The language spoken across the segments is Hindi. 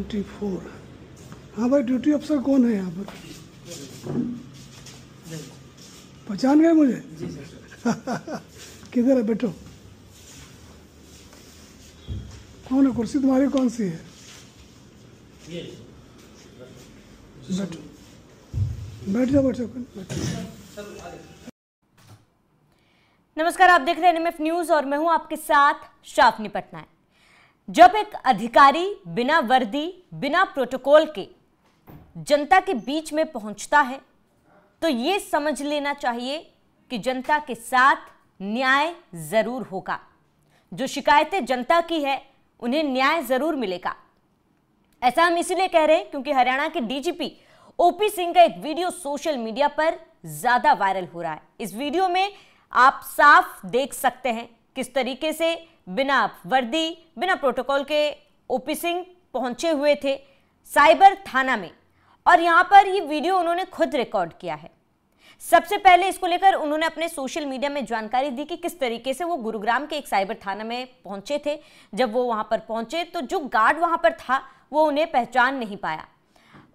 24। हाँ भाई, ड्यूटी अफसर कौन है यहाँ पर? पहचान गए मुझे? जी सर। किधर है? बैठो। कौन है? कुर्सी तुम्हारी कौन सी है? बैठो, बैठ जाओ, बैठो, बैठो। नमस्कार, आप देख रहे हैं एनएमएफ न्यूज और मैं हूं आपके साथ शाफनी पटनायक। जब एक अधिकारी बिना वर्दी, बिना प्रोटोकॉल के जनता के बीच में पहुंचता है तो ये समझ लेना चाहिए कि जनता के साथ न्याय जरूर होगा। जो शिकायतें जनता की है उन्हें न्याय जरूर मिलेगा। ऐसा हम इसलिए कह रहे हैं क्योंकि हरियाणा के डीजीपी ओपी सिंह का एक वीडियो सोशल मीडिया पर ज्यादा वायरल हो रहा है। इस वीडियो में आप साफ देख सकते हैं किस तरीके से बिना वर्दी, बिना प्रोटोकॉल के ओपी सिंह पहुंचे हुए थे साइबर थाना में, और यहां पर ये वीडियो उन्होंने खुद रिकॉर्ड किया है। सबसे पहले इसको लेकर उन्होंने अपने सोशल मीडिया में जानकारी दी कि किस तरीके से वो गुरुग्राम के एक साइबर थाना में पहुंचे थे। जब वो वहां पर पहुंचे तो जो गार्ड वहां पर था वो उन्हें पहचान नहीं पाया।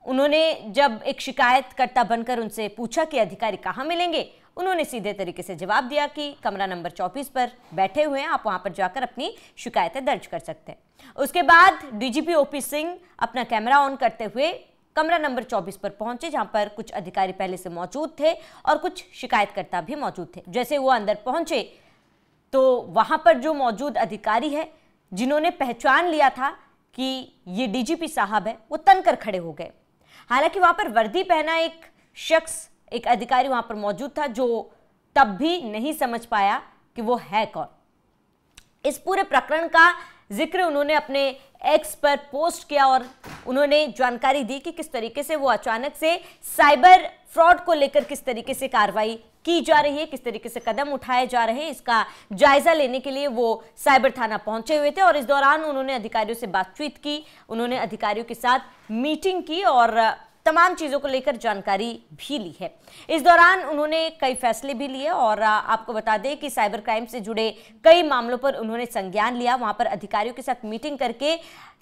उन्होंने जब एक शिकायतकर्ता बनकर उनसे पूछा कि अधिकारी कहाँ मिलेंगे, उन्होंने सीधे तरीके से जवाब दिया कि कमरा नंबर 24 पर बैठे हुए हैं, आप वहां पर जाकर अपनी शिकायतें दर्ज कर सकते हैं। उसके बाद डीजीपी ओपी सिंह अपना कैमरा ऑन करते हुए कमरा नंबर 24 पर पहुंचे, जहां पर कुछ अधिकारी पहले से मौजूद थे और कुछ शिकायतकर्ता भी मौजूद थे। जैसे वो अंदर पहुंचे तो वहां पर जो मौजूद अधिकारी है जिन्होंने पहचान लिया था कि ये डीजीपी साहब है, वो तनकर खड़े हो गए। हालांकि वहां पर वर्दी पहना एक शख्स, एक अधिकारी वहां पर मौजूद था जो तब भी नहीं समझ पाया कि वो है कौन। इस पूरे प्रकरण का जिक्र उन्होंने अपने एक्स पर पोस्ट किया और उन्होंने जानकारी दी कि किस तरीके से वो अचानक से साइबर फ्रॉड को लेकर किस तरीके से कार्रवाई की जा रही है, किस तरीके से कदम उठाए जा रहे हैं, इसका जायजा लेने के लिए वो साइबर थाना पहुंचे हुए थे। और इस दौरान उन्होंने अधिकारियों से बातचीत की, उन्होंने अधिकारियों के साथ मीटिंग की और तमाम चीजों को लेकर जानकारी भी ली है। इस दौरान उन्होंने कई फैसले भी लिए और आपको बता दें कि साइबर क्राइम से जुड़े कई मामलों पर उन्होंने संज्ञान लिया। वहां पर अधिकारियों के साथ मीटिंग करके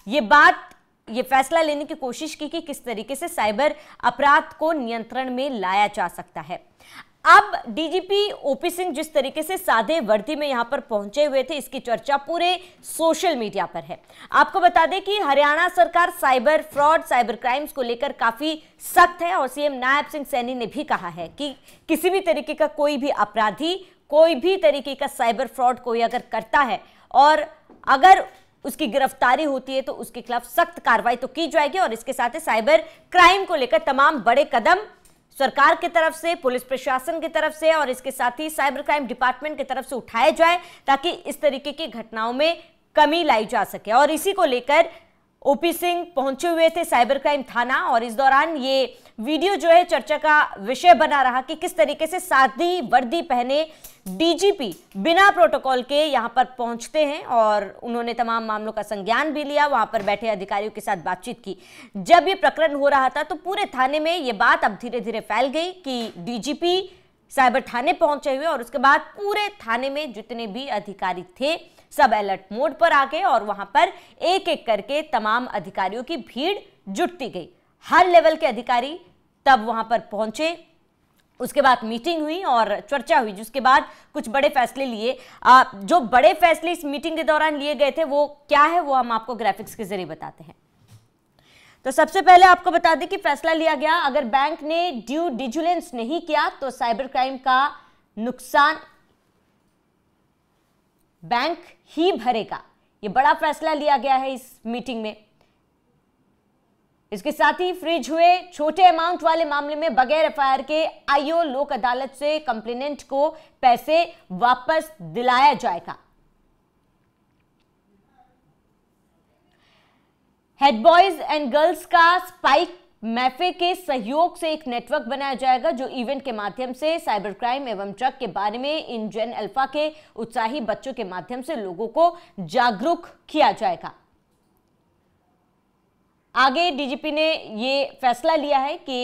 ये फैसला लेने की कोशिश की कि किस तरीके से साइबर अपराध को नियंत्रण में लाया जा सकता है। अब डीजीपी ओपी सिंह जिस तरीके से सादे वर्दी में यहां पर पहुंचे हुए थे, इसकी चर्चा पूरे सोशल मीडिया पर है। आपको बता दें कि हरियाणा सरकार साइबर फ्रॉड, साइबर क्राइम्स को लेकर काफी सख्त है और सीएम नायब सिंह सैनी ने भी कहा है कि किसी भी तरीके का कोई भी अपराधी, कोई भी तरीके का साइबर फ्रॉड कोई अगर करता है और अगर उसकी गिरफ्तारी होती है तो उसके खिलाफ सख्त कार्रवाई तो की जाएगी। और इसके साथ ही साइबर क्राइम को लेकर तमाम बड़े कदम सरकार की तरफ से, पुलिस प्रशासन की तरफ से और इसके साथ ही साइबर क्राइम डिपार्टमेंट की तरफ से उठाए जाए ताकि इस तरीके की घटनाओं में कमी लाई जा सके। और इसी को लेकर ओपी सिंह पहुंचे हुए थे साइबर क्राइम थाना और इस दौरान ये वीडियो जो है चर्चा का विषय बना रहा कि किस तरीके से सादी वर्दी पहने डीजीपी बिना प्रोटोकॉल के यहां पर पहुंचते हैं। और उन्होंने तमाम मामलों का संज्ञान भी लिया, वहां पर बैठे अधिकारियों के साथ बातचीत की। जब ये प्रकरण हो रहा था तो पूरे थाने में ये बात अब धीरे धीरे फैल गई कि डीजीपी साइबर थाने पहुंचे हुए और उसके बाद पूरे थाने में जितने भी अधिकारी थे सब अलर्ट मोड पर आ गए और वहां पर एक एक करके तमाम अधिकारियों की भीड़ जुटती गई। हर लेवल के अधिकारी तब वहां पर पहुंचे। उसके बाद मीटिंग हुई और चर्चा हुई, जिसके बाद कुछ बड़े फैसले लिए। जो बड़े फैसले इस मीटिंग के दौरान लिए गए थे वो क्या है, वो हम आपको ग्राफिक्स के जरिए बताते हैं। तो सबसे पहले आपको बता दें कि फैसला लिया गया, अगर बैंक ने ड्यू डिलिजेंस नहीं किया तो साइबर क्राइम का नुकसान बैंक ही भरेगा। यह बड़ा फैसला लिया गया है इस मीटिंग में। इसके साथ ही फ्रीज हुए छोटे अमाउंट वाले मामले में बगैर एफआईआर के आईओ लोक अदालत से कंप्लेनेंट को पैसे वापस दिलाया जाएगा। हेड बॉयज एंड गर्ल्स का स्पाइक मैफे के सहयोग से एक नेटवर्क बनाया जाएगा जो इवेंट के माध्यम से साइबर क्राइम एवं ड्रग के बारे में इन जेन अल्फा के उत्साही बच्चों के माध्यम से लोगों को जागरूक किया जाएगा। आगे डीजीपी ने ये फैसला लिया है कि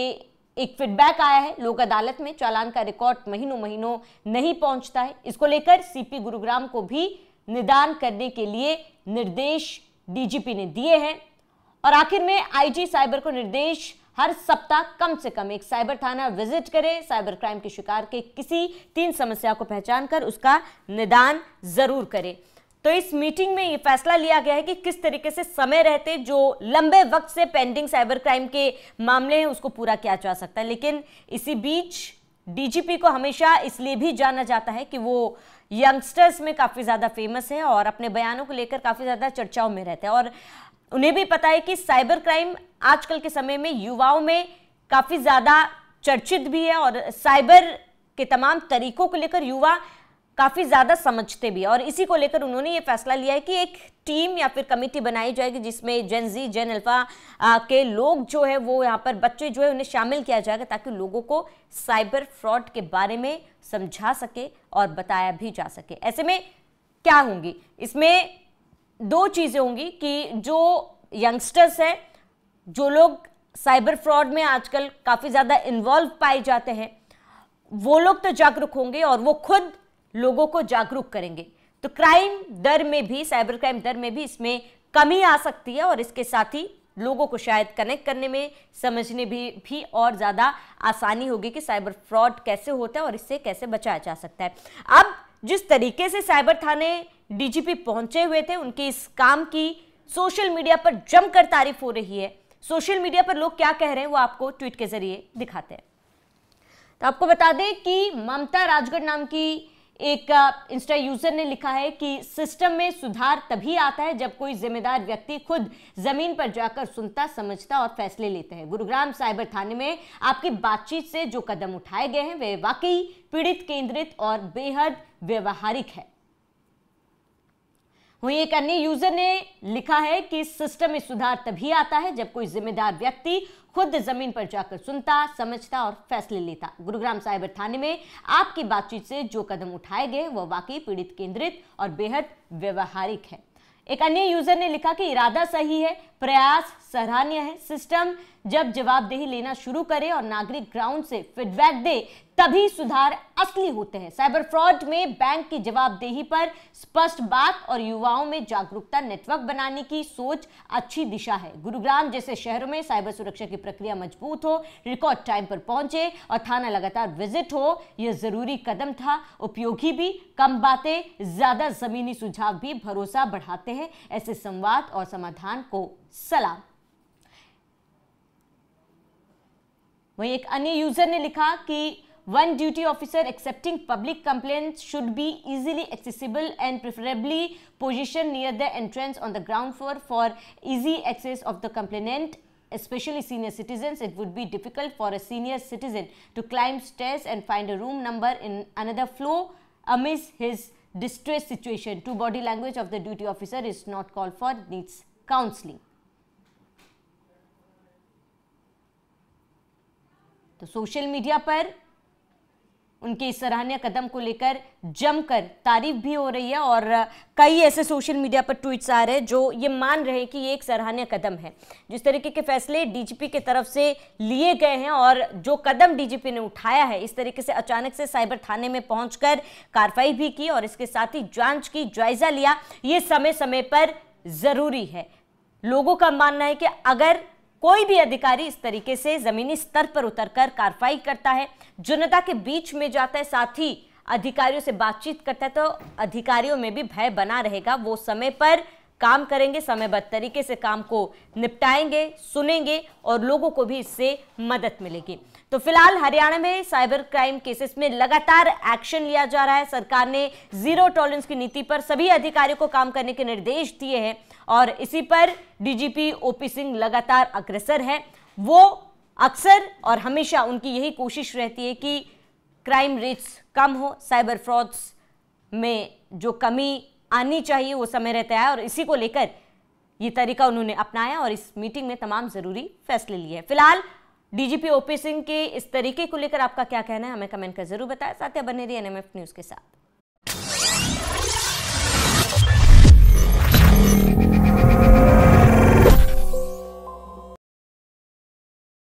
एक फीडबैक आया है लोक अदालत में चालान का रिकॉर्ड महीनों महीनों नहीं पहुंचता है। इसको लेकर सीपी गुरुग्राम को भी निदान करने के लिए निर्देश डीजीपी ने दिए हैं और आखिर में आईजी साइबर को निर्देश हर सप्ताह कम से कम एक साइबर थाना विजिट करे, साइबर क्राइम के शिकार के किसी 3 समस्या को पहचान कर उसका निदान जरूर करे। तो इस मीटिंग में यह फैसला लिया गया है कि किस तरीके से समय रहते जो लंबे वक्त से पेंडिंग साइबर क्राइम के मामले हैं उसको पूरा किया जा सकता है। लेकिन इसी बीच डीजीपी को हमेशा इसलिए भी जाना जाता है कि वो यंगस्टर्स में काफी ज्यादा फेमस है और अपने बयानों को लेकर काफी ज्यादा चर्चाओं में रहते हैं और उन्हें भी पता है कि साइबर क्राइम आजकल के समय में युवाओं में काफी ज्यादा चर्चित भी है और साइबर के तमाम तरीकों को लेकर युवा काफी ज्यादा समझते भी है। और इसी को लेकर उन्होंने ये फैसला लिया है कि एक टीम या फिर कमेटी बनाई जाएगी जिसमें जेन जी, जेन अल्फा के लोग जो है वो यहाँ पर बच्चे जो है उन्हें शामिल किया जाएगा ताकि लोगों को साइबर फ्रॉड के बारे में समझा सके और बताया भी जा सके। ऐसे में क्या होंगी, इसमें 2 चीजें होंगी कि जो यंगस्टर्स हैं, जो लोग साइबर फ्रॉड में आजकल काफी ज्यादा इन्वॉल्व पाए जाते हैं, वो लोग तो जागरूक होंगे और वो खुद लोगों को जागरूक करेंगे। तो क्राइम दर में भी, साइबर क्राइम दर में भी इसमें कमी आ सकती है और इसके साथ ही लोगों को शायद कनेक्ट करने में, समझने भी और ज्यादा आसानी होगी कि साइबर फ्रॉड कैसे होता है और इससे कैसे बचाया जा सकता है। अब जिस तरीके से साइबर थाने डीजीपी पहुंचे हुए थे, उनके इस काम की सोशल मीडिया पर जमकर तारीफ हो रही है। सोशल मीडिया पर लोग क्या कह रहे हैं वो आपको ट्वीट के जरिए दिखाते हैं। तो आपको बता दें कि ममता राजगढ़ नाम की एक इंस्टा यूजर ने लिखा है कि सिस्टम में सुधार तभी आता है जब कोई जिम्मेदार व्यक्ति खुद जमीन पर जाकर सुनता, समझता और फैसले लेता है। गुरुग्राम साइबर थाने में आपकी बातचीत से जो कदम उठाए गए हैं वे वाकई पीड़ित केंद्रित और बेहद व्यवहारिक है। वहीं एक अन्य यूजर ने लिखा है कि सिस्टम में सुधार तभी आता है जब कोई जिम्मेदार व्यक्ति खुद जमीन पर जाकर सुनता, समझता और फैसले लेता। गुरुग्राम साइबर थाने में आपकी बातचीत से जो कदम उठाए गए वह वाकई पीड़ित केंद्रित और बेहद व्यवहारिक है। एक अन्य यूजर ने लिखा कि इरादा सही है, प्रयास सराहनीय है। सिस्टम जब जवाबदेही लेना शुरू करे और नागरिक ग्राउंड से फीडबैक दे तभी सुधार असली होते हैं। साइबर फ्रॉड में बैंक की जवाबदेही पर स्पष्ट बात और युवाओं में जागरूकता नेटवर्क बनाने की सोच अच्छी दिशा है। गुरुग्राम जैसे शहरों में साइबर सुरक्षा की प्रक्रिया मजबूत हो, रिकॉर्ड टाइम पर पहुंचे और थाना लगातार विजिट हो, यह जरूरी कदम था, उपयोगी भी। कम बातें ज्यादा जमीनी सुझाव भी भरोसा बढ़ाते हैं। ऐसे संवाद और समाधान को सलाम। वहीं एक अन्य यूजर ने लिखा कि one duty officer accepting public complaints should be easily accessible and preferably positioned near the entrance on the ground floor for easy access of the complainant, especially senior citizens. It would be difficult for a senior citizen to climb stairs and find a room number in another floor amidst his distress situation. To body language of the duty officer is not called for, needs counseling. तो सोशल मीडिया पर उनके इस सराहनीय कदम को लेकर जमकर तारीफ भी हो रही है और कई ऐसे सोशल मीडिया पर ट्वीट्स आ रहे हैं जो ये मान रहे हैं कि ये एक सराहनीय कदम है। जिस तरीके के फैसले डीजीपी की तरफ से लिए गए हैं और जो कदम डीजीपी ने उठाया है, इस तरीके से अचानक से साइबर थाने में पहुंचकर कार्रवाई भी की और इसके साथ ही जांच की, जायजा लिया, ये समय समय पर जरूरी है। लोगों का मानना है कि अगर कोई भी अधिकारी इस तरीके से जमीनी स्तर पर उतरकर कार्रवाई करता है, जनता के बीच में जाता है, साथ ही अधिकारियों से बातचीत करता है, तो अधिकारियों में भी भय बना रहेगा। वो समय पर काम करेंगे, समयबद्ध तरीके से काम को निपटाएंगे, सुनेंगे और लोगों को भी इससे मदद मिलेगी। तो फिलहाल हरियाणा में साइबर क्राइम केसेस में लगातार एक्शन लिया जा रहा है। सरकार ने जीरो टॉलरेंस की नीति पर सभी अधिकारियों को काम करने के निर्देश दिए हैं और इसी पर डीजीपी ओपी सिंह लगातार अग्रसर है। वो अक्सर और हमेशा उनकी यही कोशिश रहती है कि क्राइम रेट्स कम हो, साइबर फ्रॉड्स में जो कमी आनी चाहिए वो समय रहता है और इसी को लेकर ये तरीका उन्होंने अपनाया और इस मीटिंग में तमाम जरूरी फैसले लिए। फिलहाल डीजीपी ओपी सिंह के इस तरीके को लेकर आपका क्या कहना है, हमें कमेंट कर जरूर बताएं। साथ ही बने रहिए एनएमएफ न्यूज के साथ।